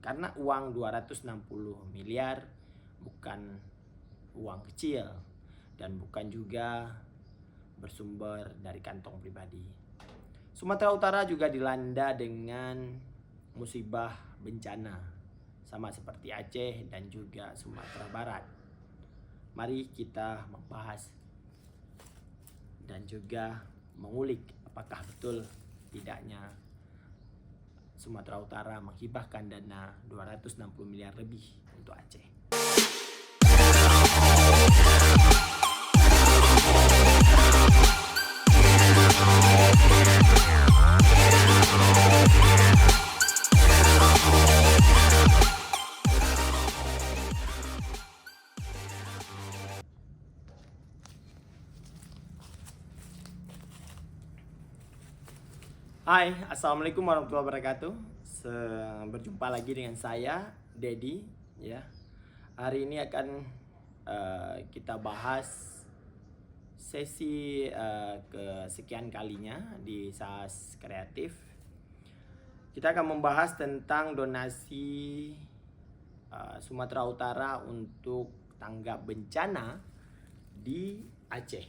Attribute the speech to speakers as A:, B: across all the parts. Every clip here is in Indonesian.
A: Karena uang 260 miliar bukan uang kecil dan bukan juga bersumber dari kantong pribadi. Sumatera Utara juga dilanda dengan musibah bencana sama seperti Aceh dan juga Sumatera Barat. Mari kita membahas dan juga mengulik apakah betul tidaknya Sumatera Utara menghibahkan dana 260 miliar lebih untuk Aceh. Hai, assalamualaikum warahmatullahi wabarakatuh. Berjumpa lagi dengan saya, Dedi. Ya, hari ini akan kita bahas sesi kesekian kalinya di SAS Kreatif. Kita akan membahas tentang donasi Sumatera Utara untuk tanggap bencana di Aceh.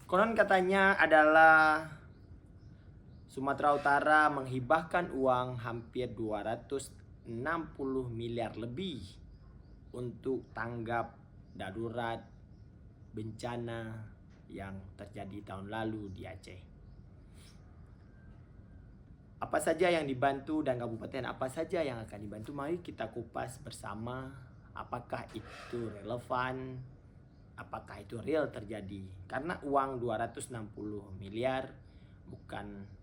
A: Konon katanya adalah Sumatera Utara menghibahkan uang hampir 260 miliar lebih untuk tanggap darurat bencana yang terjadi tahun lalu di Aceh. Apa saja yang dibantu dan kabupaten apa saja yang akan dibantu, mari kita kupas bersama apakah itu relevan, apakah itu real terjadi. Karena uang 260 miliar bukan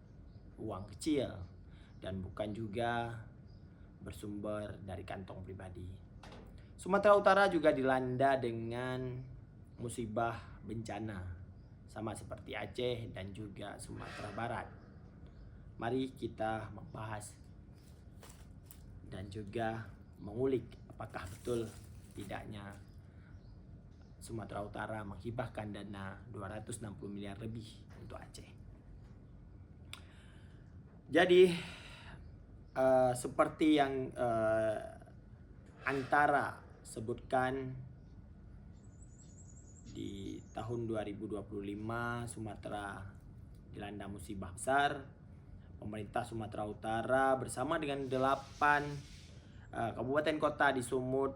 A: uang kecil dan bukan juga bersumber dari kantong pribadi. Sumatera Utara juga dilanda dengan musibah bencana sama seperti Aceh dan juga Sumatera Barat. Mari kita membahas dan juga mengulik apakah betul tidaknya Sumatera Utara menghibahkan dana 260 miliar lebih untuk Aceh. Jadi seperti yang Antara sebutkan, di tahun 2025 Sumatera dilanda musibah besar. Pemerintah Sumatera Utara bersama dengan 8 kabupaten kota di Sumut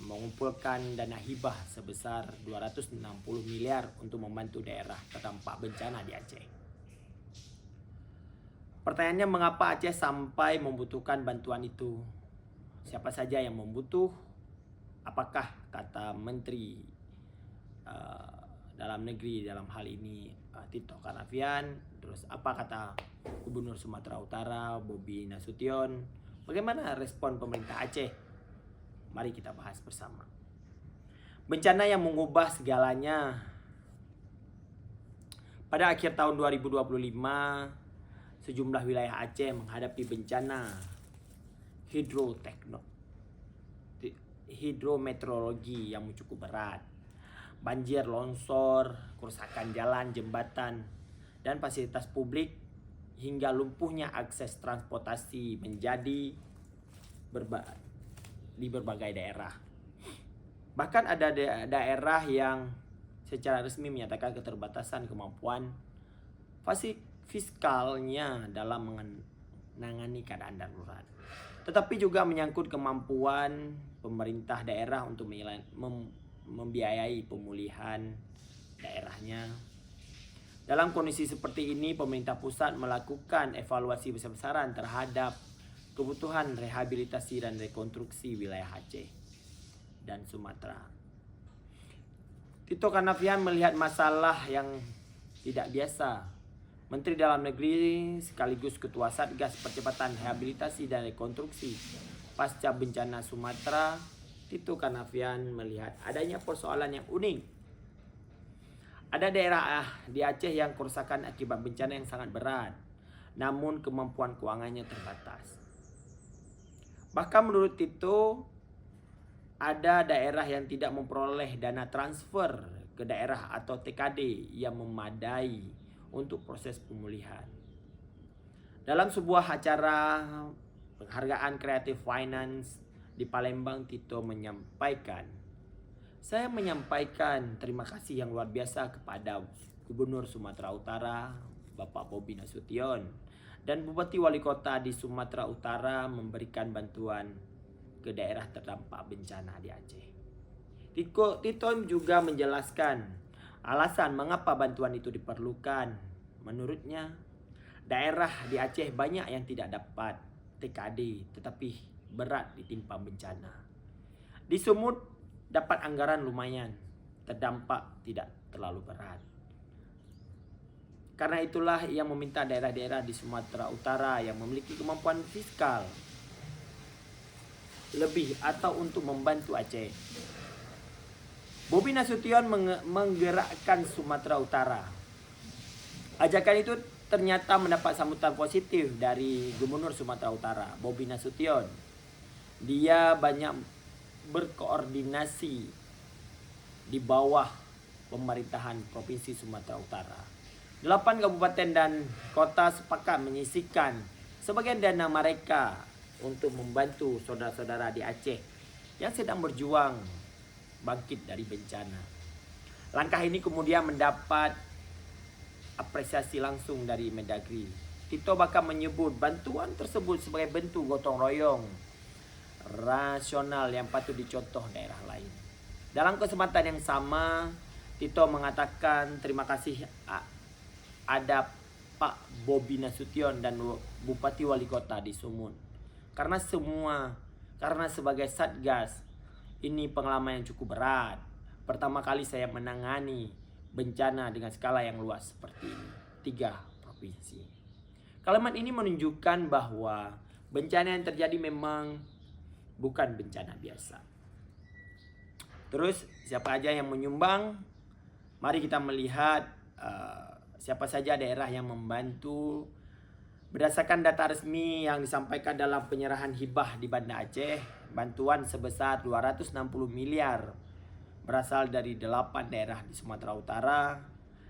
A: mengumpulkan dana hibah sebesar 260 miliar untuk membantu daerah terdampak bencana di Aceh. Pertanyaannya, mengapa Aceh sampai membutuhkan bantuan itu? Siapa saja yang membutuh? Apakah kata Menteri Dalam Negeri dalam hal ini Tito Karnavian? Terus apa kata Gubernur Sumatera Utara Bobi Nasution? Bagaimana respon pemerintah Aceh? Mari kita bahas bersama. Bencana yang mengubah segalanya. Pada akhir tahun 2025 sejumlah wilayah Aceh menghadapi bencana hidrometeorologi yang cukup berat. Banjir, longsor, kerusakan jalan, jembatan, dan fasilitas publik hingga lumpuhnya akses transportasi menjadi di berbagai daerah. Bahkan ada daerah yang secara resmi menyatakan keterbatasan kemampuan fiskalnya dalam menangani keadaan darurat. Tetapi juga menyangkut kemampuan pemerintah daerah untuk membiayai pemulihan daerahnya. Dalam kondisi seperti ini, pemerintah pusat melakukan evaluasi besar-besaran terhadap kebutuhan rehabilitasi dan rekonstruksi wilayah Aceh dan Sumatera. Tito Karnavian melihat masalah yang tidak biasa. Menteri Dalam Negeri sekaligus Ketua Satgas Percepatan Rehabilitasi dan Rekonstruksi Pasca Bencana Sumatera, Tito Karnavian melihat adanya persoalan yang unik. Ada daerah di Aceh yang kerusakan akibat bencana yang sangat berat, namun kemampuan keuangannya terbatas. Bahkan menurut Tito, ada daerah yang tidak memperoleh dana transfer ke daerah atau TKD yang memadai untuk proses pemulihan. Dalam sebuah acara penghargaan Creative Finance di Palembang, Tito menyampaikan, saya menyampaikan terima kasih yang luar biasa kepada Gubernur Sumatera Utara, Bapak Bobi Nasution, dan Bupati Wali Kota di Sumatera Utara memberikan bantuan ke daerah terdampak bencana di Aceh. Tito juga menjelaskan alasan mengapa bantuan itu diperlukan. Menurutnya, daerah di Aceh banyak yang tidak dapat TKD tetapi berat ditimpa bencana. Di Sumut dapat anggaran lumayan, terdampak tidak terlalu berat. Karena itulah ia meminta daerah-daerah di Sumatera Utara yang memiliki kemampuan fiskal lebih atau untuk membantu Aceh. Bobi Nasution menggerakkan Sumatera Utara. Ajakan itu ternyata mendapat sambutan positif dari Gubernur Sumatera Utara, Bobi Nasution. Dia banyak berkoordinasi di bawah pemerintahan Provinsi Sumatera Utara. 8 kabupaten dan kota sepakat menyisihkan sebagian dana mereka untuk membantu saudara-saudara di Aceh yang sedang berjuang bangkit dari bencana. Langkah ini kemudian mendapat apresiasi langsung dari Mendagri. Tito bahkan menyebut bantuan tersebut sebagai bentuk gotong royong rasional yang patut dicontoh daerah lain. Dalam kesempatan yang sama, Tito mengatakan terima kasih ada Pak Bobi Nasution dan Bupati Wali Kota di Sumut. Karena sebagai Satgas, ini pengalaman yang cukup berat. Pertama kali saya menangani bencana dengan skala yang luas seperti ini, 3 provinsi. Kalimat ini menunjukkan bahwa bencana yang terjadi memang bukan bencana biasa. Terus siapa aja yang menyumbang? Mari kita melihat siapa saja daerah yang membantu. Berdasarkan data resmi yang disampaikan dalam penyerahan hibah di Banda Aceh, bantuan sebesar 260 miliar berasal dari 8 daerah di Sumatera Utara.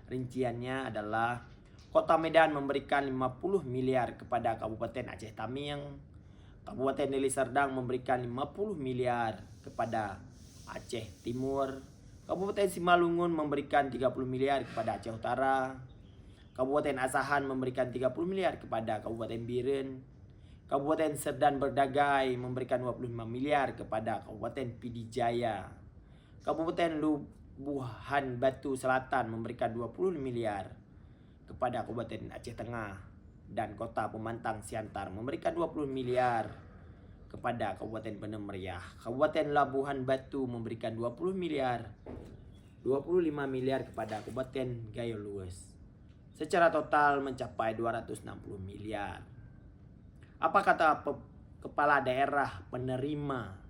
A: Rinciannya adalah Kota Medan memberikan 50 miliar kepada Kabupaten Aceh Tamiang, Kabupaten Deli Serdang memberikan 50 miliar kepada Aceh Timur, Kabupaten Simalungun memberikan 30 miliar kepada Aceh Utara, Kabupaten Asahan memberikan 30 miliar kepada Kabupaten Biren, Kabupaten Serdan Berdagai memberikan 25 miliar kepada Kabupaten Pidijaya, Kabupaten Labuhan Batu Selatan memberikan 20 miliar kepada Kabupaten Aceh Tengah, dan Kota Pemantang Siantar memberikan 20 miliar kepada Kabupaten Bener Meriah. Kabupaten Labuhan Batu memberikan 20 miliar, 25 miliar kepada Kabupaten Gayo Lues. Secara total mencapai 260 miliar. Apa kata kepala daerah penerima?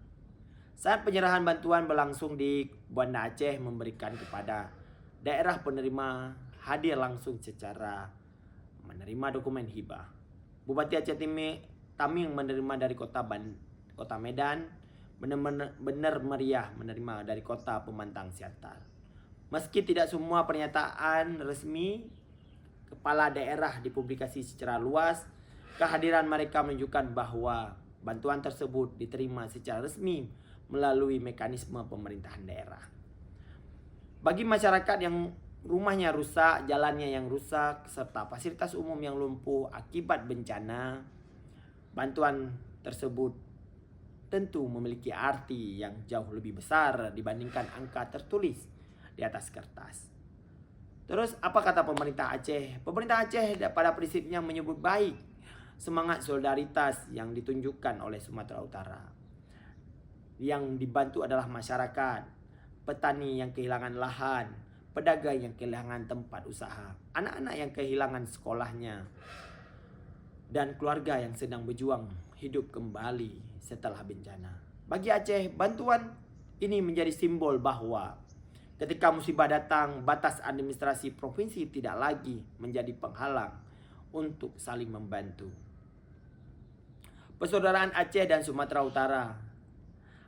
A: Saat penyerahan bantuan berlangsung di Banda Aceh, memberikan kepada daerah penerima hadir langsung secara menerima dokumen hibah. Bupati Aceh Tamiang menerima dari Kota Medan, Bener Meriah menerima dari Kota Pemantang Siantar. Meski tidak semua pernyataan resmi kepala daerah dipublikasi secara luas, kehadiran mereka menunjukkan bahwa bantuan tersebut diterima secara resmi melalui mekanisme pemerintahan daerah. Bagi masyarakat yang rumahnya rusak, jalannya yang rusak, serta fasilitas umum yang lumpuh akibat bencana, bantuan tersebut tentu memiliki arti yang jauh lebih besar dibandingkan angka tertulis di atas kertas. Terus apa kata pemerintah Aceh? Pemerintah Aceh pada prinsipnya menyebut baik semangat solidaritas yang ditunjukkan oleh Sumatera Utara. Yang dibantu adalah masyarakat, petani yang kehilangan lahan, pedagang yang kehilangan tempat usaha, anak-anak yang kehilangan sekolahnya, dan keluarga yang sedang berjuang hidup kembali setelah bencana. Bagi Aceh, bantuan ini menjadi simbol bahwa ketika musibah datang, batas administrasi provinsi tidak lagi menjadi penghalang untuk saling membantu. Persaudaraan Aceh dan Sumatera Utara.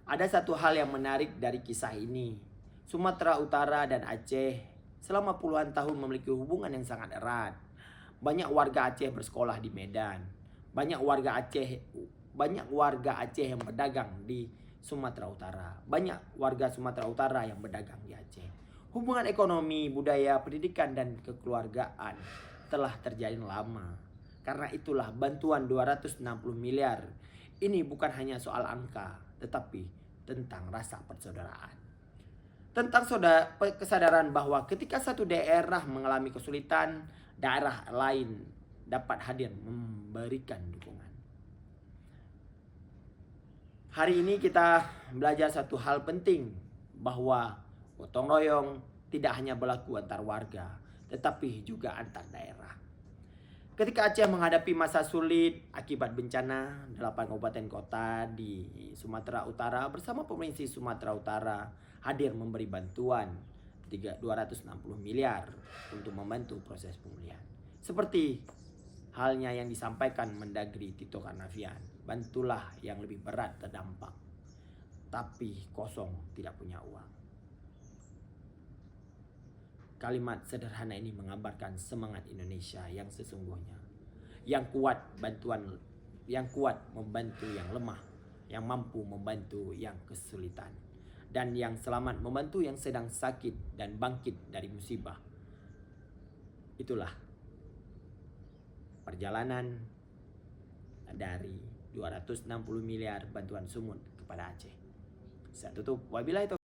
A: Ada satu hal yang menarik dari kisah ini. Sumatera Utara dan Aceh selama puluhan tahun memiliki hubungan yang sangat erat. Banyak warga Aceh bersekolah di Medan. Banyak warga Aceh banyak warga Aceh yang berdagang di Sumatera Utara. Banyak warga Sumatera Utara yang berdagang di Aceh. Hubungan ekonomi, budaya, pendidikan, dan kekeluargaan telah terjalin lama. Karena itulah bantuan 260 miliar ini bukan hanya soal angka, tetapi tentang rasa persaudaraan. Tentang kesadaran bahwa ketika satu daerah mengalami kesulitan, daerah lain dapat hadir memberikan dukungan. Hari ini kita belajar satu hal penting, bahwa gotong royong tidak hanya berlaku antar warga, tetapi juga antar daerah. Ketika Aceh menghadapi masa sulit akibat bencana, 8 kabupaten kota di Sumatera Utara bersama Provinsi Sumatera Utara hadir memberi bantuan 260 miliar untuk membantu proses pemulihan. Seperti halnya yang disampaikan Mendagri Tito Karnavian, bantulah yang lebih berat terdampak, tapi kosong tidak punya uang. Kalimat sederhana ini menggambarkan semangat Indonesia yang sesungguhnya. Yang kuat membantu yang lemah, yang mampu membantu yang kesulitan, dan yang selamat membantu yang sedang sakit dan bangkit dari musibah. Itulah perjalanan dari 260 miliar bantuan sumut kepada Aceh. Saya tutup. Wabillahi taufiq.